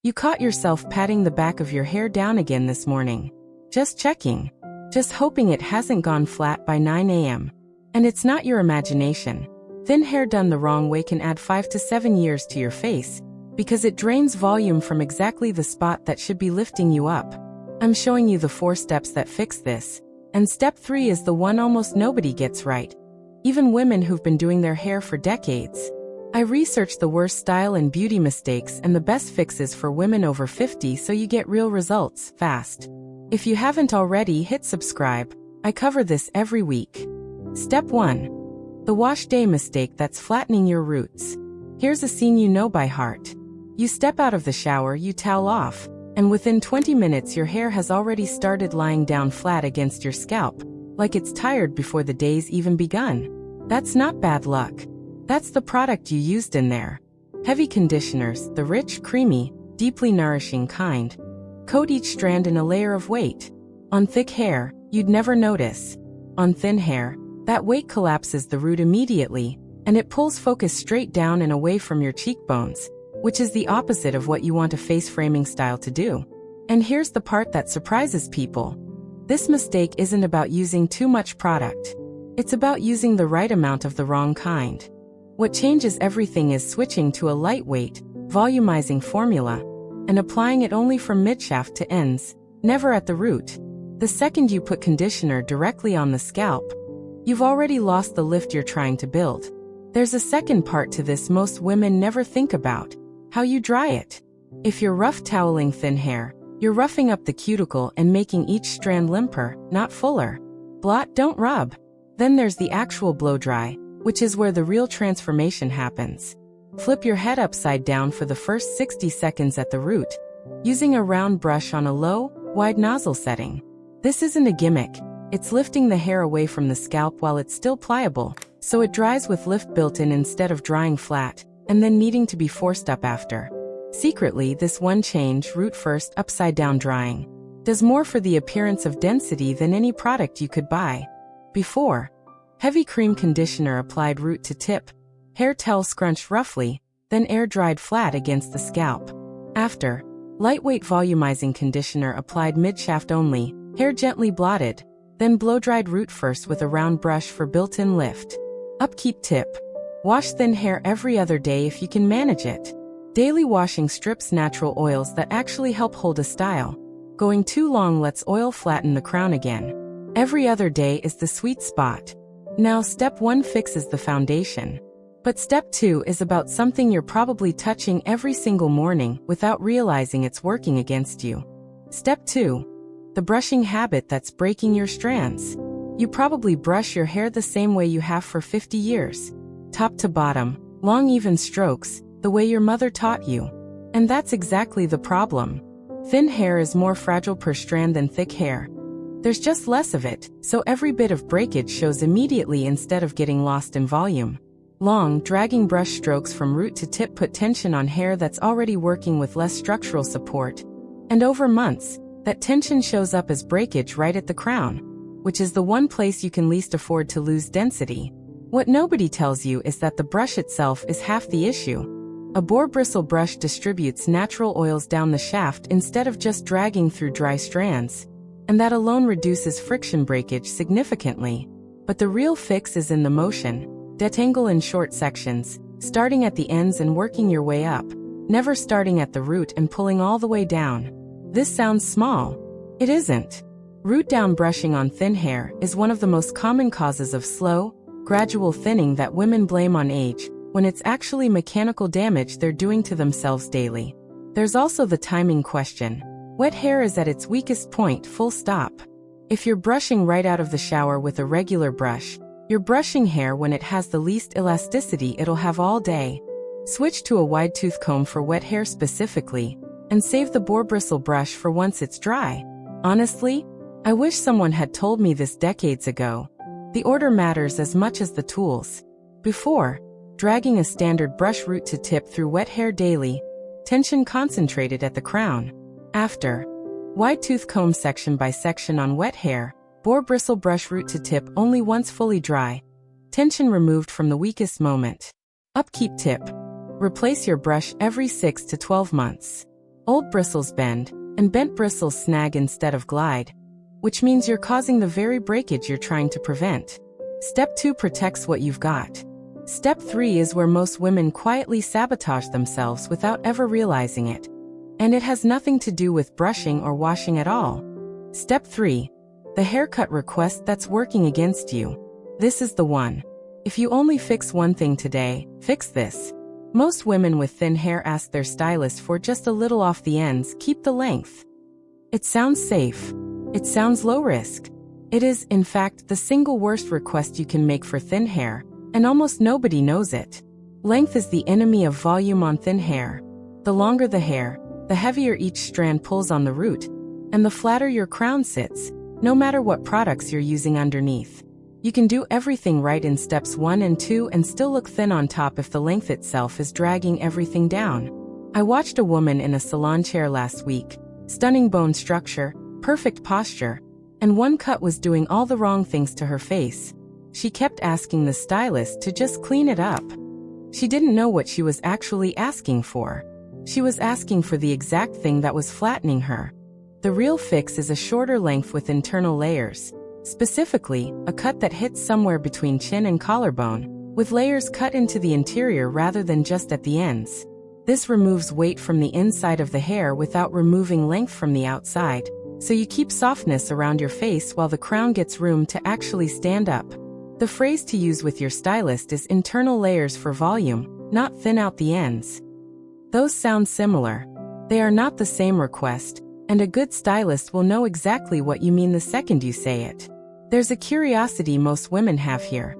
You caught yourself patting the back of your hair down again this morning. Just checking. Just hoping it hasn't gone flat by 9 a.m. And it's not your imagination. Thin hair done the wrong way can add 5 to 7 years to your face, because it drains volume from exactly the spot that should be lifting you up. I'm showing you the 4 steps that fix this, and step 3 is the one almost nobody gets right. Even women who've been doing their hair for decades. I researched the worst style and beauty mistakes and the best fixes for women over 50 so you get real results, fast. If you haven't already, hit subscribe. I cover this every week. Step 1. The wash day mistake that's flattening your roots. Here's a scene you know by heart. You step out of the shower, you towel off, and within 20 minutes your hair has already started lying down flat against your scalp, like it's tired before the day's even begun. That's not bad luck. That's the product you used in there. Heavy conditioners, the rich, creamy, deeply nourishing kind, coat each strand in a layer of weight. On thick hair, you'd never notice. On thin hair, that weight collapses the root immediately, and it pulls focus straight down and away from your cheekbones, which is the opposite of what you want a face framing style to do. And here's the part that surprises people. This mistake isn't about using too much product. It's about using the right amount of the wrong kind. What changes everything is switching to a lightweight, volumizing formula, and applying it only from midshaft to ends, never at the root. The second you put conditioner directly on the scalp, you've already lost the lift you're trying to build. There's a second part to this most women never think about: how you dry it. If you're rough toweling thin hair, you're roughing up the cuticle and making each strand limper, not fuller. Blot, don't rub. Then there's the actual blow dry, which is where the real transformation happens. Flip your head upside down for the first 60 seconds at the root, using a round brush on a low, wide nozzle setting. This isn't a gimmick. It's lifting the hair away from the scalp while it's still pliable, so it dries with lift built in instead of drying flat, and then needing to be forced up after. Secretly, this one change, root first, upside down drying, does more for the appearance of density than any product you could buy. Before, heavy cream conditioner applied root to tip, hair towel scrunched roughly, then air dried flat against the scalp. After, lightweight volumizing conditioner applied midshaft only, hair gently blotted, then blow-dried root first with a round brush for built-in lift. Upkeep tip: wash thin hair every other day if you can manage it. Daily washing strips natural oils that actually help hold a style. Going too long lets oil flatten the crown again. Every other day is the sweet spot. Now step 1 fixes the foundation. But step 2 is about something you're probably touching every single morning without realizing it's working against you. Step 2. The brushing habit that's breaking your strands. You probably brush your hair the same way you have for 50 years. Top to bottom, long even strokes, the way your mother taught you. And that's exactly the problem. Thin hair is more fragile per strand than thick hair. There's just less of it, so every bit of breakage shows immediately instead of getting lost in volume. Long, dragging brush strokes from root to tip put tension on hair that's already working with less structural support. And over months, that tension shows up as breakage right at the crown, which is the one place you can least afford to lose density. What nobody tells you is that the brush itself is half the issue. A boar bristle brush distributes natural oils down the shaft instead of just dragging through dry strands. And that alone reduces friction breakage significantly. But the real fix is in the motion. Detangle in short sections, starting at the ends and working your way up, never starting at the root and pulling all the way down. This sounds small. It isn't. Root down brushing on thin hair is one of the most common causes of slow, gradual thinning that women blame on age, when it's actually mechanical damage they're doing to themselves daily. There's also the timing question. Wet hair is at its weakest point, full stop. If you're brushing right out of the shower with a regular brush, you're brushing hair when it has the least elasticity it'll have all day. Switch to a wide tooth comb for wet hair specifically, and save the boar bristle brush for once it's dry. Honestly, I wish someone had told me this decades ago. The order matters as much as the tools. Before, dragging a standard brush root to tip through wet hair daily, tension concentrated at the crown. After, wide tooth comb section by section on wet hair, boar bristle brush root to tip only once fully dry. Tension removed from the weakest moment. Upkeep tip: replace your brush every 6 to 12 months. Old bristles bend, and bent bristles snag instead of glide, which means you're causing the very breakage you're trying to prevent. Step 2 protects what you've got. Step 3 is where most women quietly sabotage themselves without ever realizing it. And it has nothing to do with brushing or washing at all. Step 3. The haircut request that's working against you. This is the one. If you only fix one thing today, fix this. Most women with thin hair ask their stylist for just a little off the ends, keep the length. It sounds safe. It sounds low risk. It is, in fact, the single worst request you can make for thin hair, and almost nobody knows it. Length is the enemy of volume on thin hair. The longer the hair, the heavier each strand pulls on the root, and the flatter your crown sits, no matter what products you're using underneath. You can do everything right in steps 1 and 2 and still look thin on top if the length itself is dragging everything down. I watched a woman in a salon chair last week. Stunning bone structure, perfect posture, and one cut was doing all the wrong things to her face. She kept asking the stylist to just clean it up. She didn't know what she was actually asking for. She was asking for the exact thing that was flattening her. The real fix is a shorter length with internal layers. Specifically, a cut that hits somewhere between chin and collarbone, with layers cut into the interior rather than just at the ends. This removes weight from the inside of the hair without removing length from the outside, so you keep softness around your face while the crown gets room to actually stand up. The phrase to use with your stylist is internal layers for volume, not thin out the ends. Those sound similar. They are not the same request, and a good stylist will know exactly what you mean the second you say it. There's a curiosity most women have here.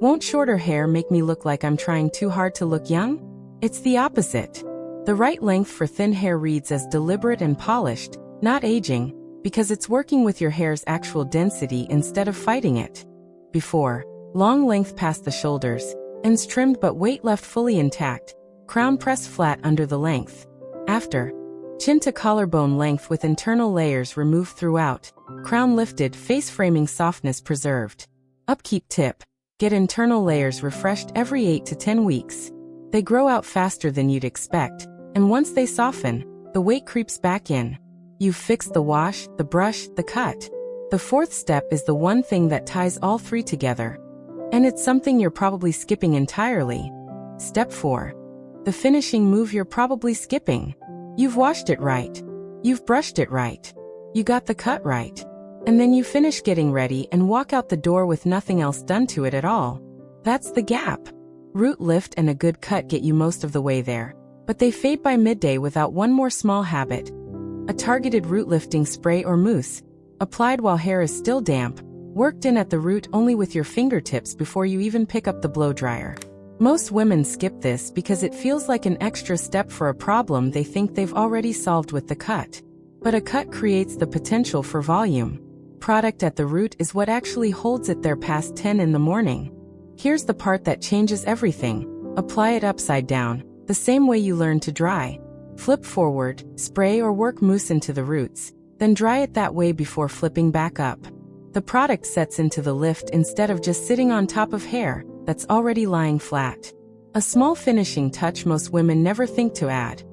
Won't shorter hair make me look like I'm trying too hard to look young? It's the opposite. The right length for thin hair reads as deliberate and polished, not aging, because it's working with your hair's actual density instead of fighting it. Before, long length past the shoulders, ends trimmed but weight left fully intact, crown pressed flat under the length. After, chin to collarbone length with internal layers removed throughout, crown lifted, face framing softness preserved. Upkeep tip: get internal layers refreshed every 8 to 10 weeks. They grow out faster than you'd expect, and once they soften, the weight creeps back in. You've fixed the wash, the brush, the cut. The fourth step is the one thing that ties all three together. And it's something you're probably skipping entirely. Step 4. The finishing move you're probably skipping. You've washed it right. You've brushed it right. You got the cut right. And then you finish getting ready and walk out the door with nothing else done to it at all. That's the gap. Root lift and a good cut get you most of the way there, but they fade by midday without one more small habit. A targeted root lifting spray or mousse, applied while hair is still damp, worked in at the root only with your fingertips before you even pick up the blow dryer. Most women skip this because it feels like an extra step for a problem they think they've already solved with the cut. But a cut creates the potential for volume. Product at the root is what actually holds it there past 10 in the morning. Here's the part that changes everything. Apply it upside down, the same way you learn to dry. Flip forward, spray or work mousse into the roots, then dry it that way before flipping back up. The product sets into the lift instead of just sitting on top of hair that's already lying flat. A small finishing touch most women never think to add.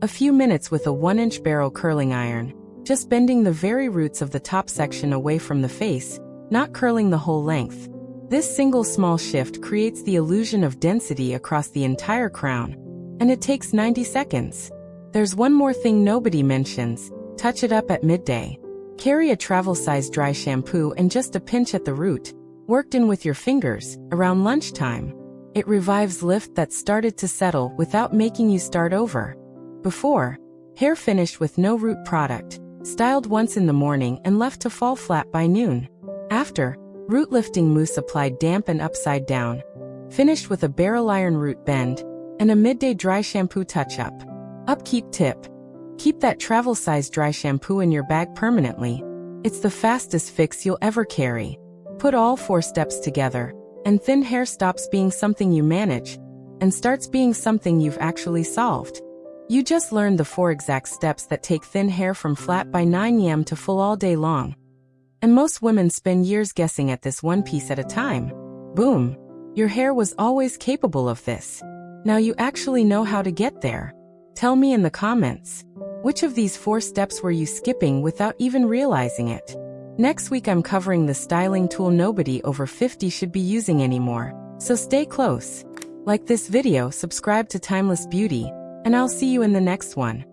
A few minutes with a 1-inch barrel curling iron, just bending the very roots of the top section away from the face, not curling the whole length. This single small shift creates the illusion of density across the entire crown, and it takes 90 seconds. There's one more thing nobody mentions: touch it up at midday. Carry a travel-size dry shampoo and just a pinch at the root, worked in with your fingers, around lunchtime. It revives lift that started to settle without making you start over. Before, hair finished with no root product, styled once in the morning and left to fall flat by noon. After, root lifting mousse applied damp and upside down, finished with a barrel iron root bend, and a midday dry shampoo touch-up. Upkeep tip: keep that travel-size dry shampoo in your bag permanently. It's the fastest fix you'll ever carry. Put all 4 steps together, and thin hair stops being something you manage, and starts being something you've actually solved. You just learned the 4 exact steps that take thin hair from flat by 9 am to full all day long. And most women spend years guessing at this one piece at a time. Boom! Your hair was always capable of this. Now you actually know how to get there. Tell me in the comments. Which of these 4 steps were you skipping without even realizing it? Next week I'm covering the styling tool nobody over 50 should be using anymore. So stay close. Like this video, subscribe to Timeless Beauty, and I'll see you in the next one.